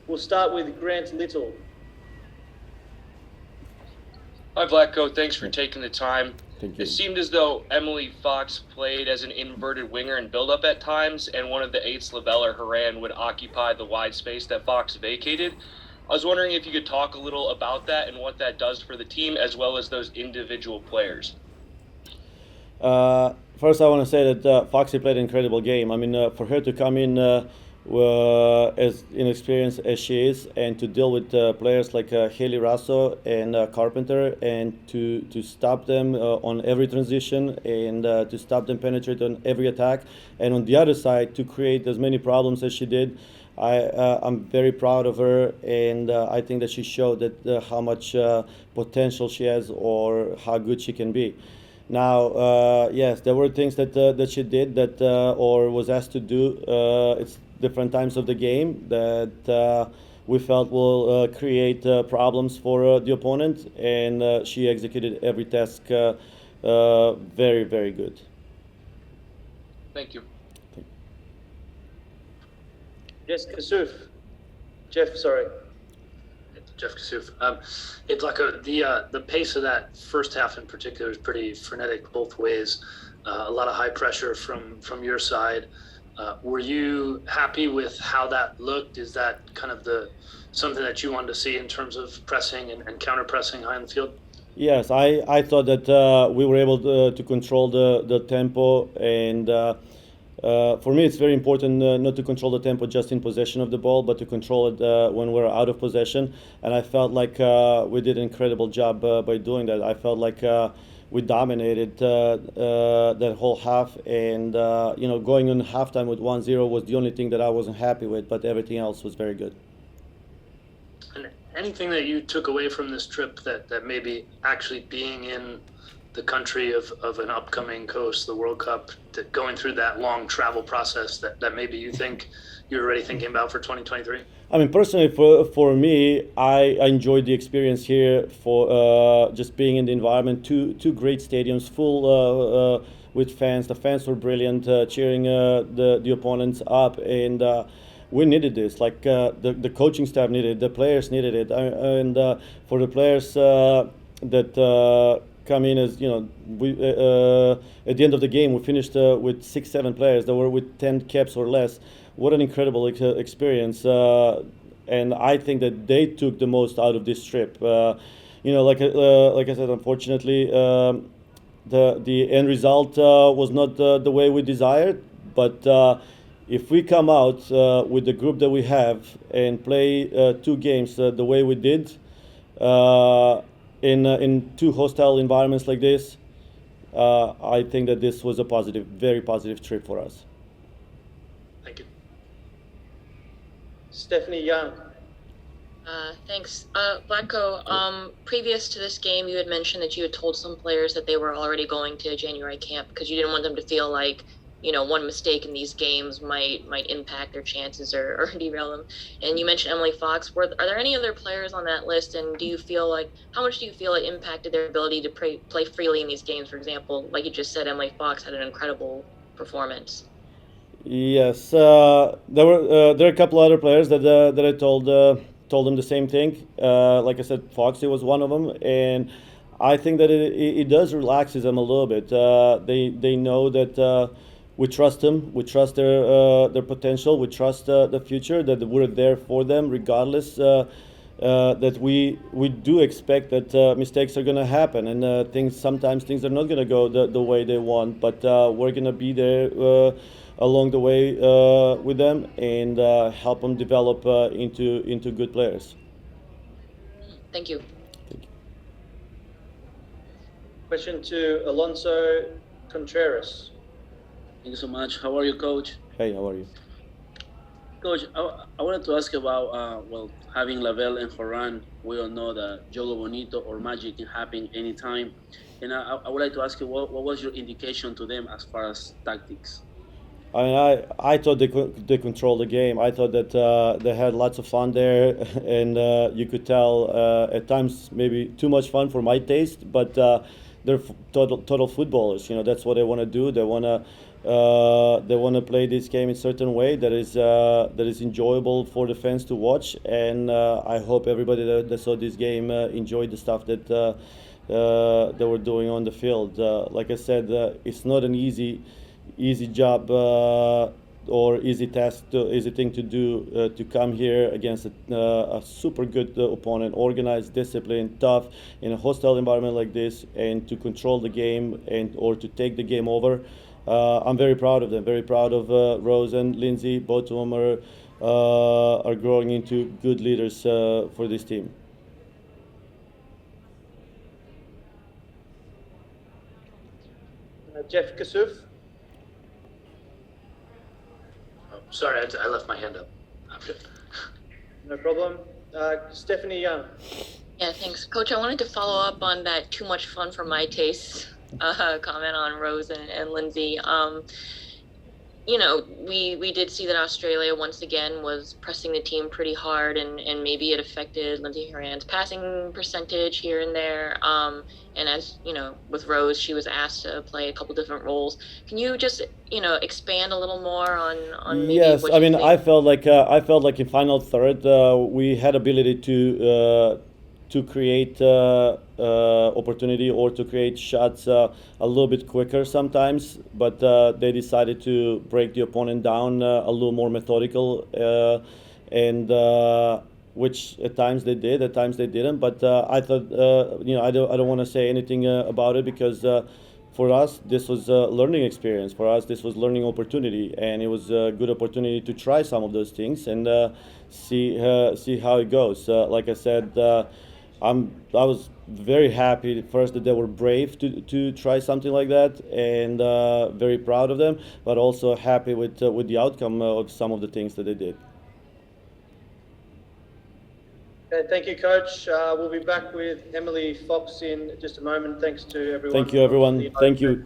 We'll start with Grant Little. Hi, Vlatko. Thanks for taking the time. Thank you. It seemed as though Emily Fox played as an inverted winger and build-up at times, and one of the eights, Lavelle or Haran, would occupy the wide space that Fox vacated. I was wondering if you could talk a little about that and what that does for the team as well as those individual players. First, I want to say that Foxy played an incredible game. I mean, for her to come in as inexperienced as she is, and to deal with players like Haley Rasso and Carpenter, and to stop them on every transition, and to stop them penetrate on every attack, and on the other side to create as many problems as she did. I'm very proud of her, and I think that she showed that how much potential she has, or how good she can be. Now, yes, there were things that she did that or was asked to do. It's different times of the game that we felt will create problems for the opponent, and she executed every task very, very good. Thank you. Yes, Kasuf. Jeff, sorry. Jeff Kasuf. It's like the pace of that first half in particular is pretty frenetic both ways. A lot of high pressure from your side. Were you happy with how that looked? Is that kind of something that you wanted to see in terms of pressing and counter pressing high in the field? Yes, I thought that we were able to control the tempo, and for me it's very important not to control the tempo just in possession of the ball, but to control it when we're out of possession. And I felt like we did an incredible job by doing that. I felt like we dominated that whole half, and going on halftime with 1-0 was the only thing that I wasn't happy with, but everything else was very good. And anything that you took away from this trip that maybe actually being in the country of an upcoming host, the World Cup, that going through that long travel process that maybe you think you're already thinking about for 2023? I mean, personally, for me, I enjoyed the experience here for just being in the environment. Two great stadiums, full with fans. The fans were brilliant, cheering the opponents up, and we needed this. Like the coaching staff needed it, the players needed it, and for the players that come in, as we at the end of the game we finished with 6-7 players that were with 10 caps or less. What an incredible experience, and I think that they took the most out of this trip. Like I said, unfortunately, the end result was not the way we desired. But if we come out with the group that we have and play 2 games the way we did, in 2 hostile environments like this, I think that this was a very positive trip for us. Thank you. Stephanie Young. Thanks. Vlatko, previous to this game, you had mentioned that you had told some players that they were already going to January camp because you didn't want them to feel like, one mistake in these games might impact their chances or derail them. And you mentioned Emily Fox. Are there any other players on that list? And how much do you feel it impacted their ability to play freely in these games? For example, like you just said, Emily Fox had an incredible performance. Yes, there are a couple other players that I told them the same thing. Like I said, Foxy was one of them, and I think that it does relaxes them a little bit. They know that we trust them, we trust their potential, we trust the future, that we're there for them regardless. That we do expect that mistakes are going to happen, and sometimes things are not going to go the way they want, but we're going to be there along the way with them, and help them develop into good players. Thank you. Thank you. Question to Alonso Contreras. Thank you so much. How are you, Coach? Hey, how are you? Coach, I wanted to ask about, having Lavelle and Ferran. We all know that Jogo Bonito or magic can happen anytime. And I would like to ask you, what was your indication to them as far as tactics? I mean, I thought they controlled the game. I thought that they had lots of fun there, and you could tell at times maybe too much fun for my taste, but they're total footballers. That's what they want to do. They want to They want to play this game in a certain way that is enjoyable for the fans to watch, and I hope everybody that saw this game enjoyed the stuff that they were doing on the field. Like I said, it's not an easy job or easy task, easy thing to do to come here against a super good opponent, organized, disciplined, tough, in a hostile environment like this, and to control the game and or to take the game over. I'm very proud of them. Very proud of Rose and Lindsay. Both of them are growing into good leaders for this team. Jeff Kasuf. Oh, sorry, I left my hand up. I'm good. No problem. Stephanie Young. Yeah, thanks. Coach, I wanted to follow up on that too much fun for my taste comment on Rose and Lindsay. You know, we did see that Australia once again was pressing the team pretty hard, and maybe it affected Lindsay Horan's passing percentage here and there. And as you know, with Rose, she was asked to play a couple different roles. Can you just expand a little more on maybe Yes, what I you mean, think? I felt like in final third we had ability to create opportunity or to create shots a little bit quicker sometimes, but they decided to break the opponent down a little more methodical, and which at times they did, at times they didn't. But I thought, I don't want to say anything about it because. For us, this was a learning experience. For us, this was learning opportunity, and it was a good opportunity to try some of those things and see how it goes. Like I said, I was very happy first that they were brave to try something like that, and very proud of them. But also happy with the outcome of some of the things that they did. Okay, thank you, Coach. We'll be back with Emily Fox in just a moment. Thanks to everyone. Thank you, everyone. Thank you.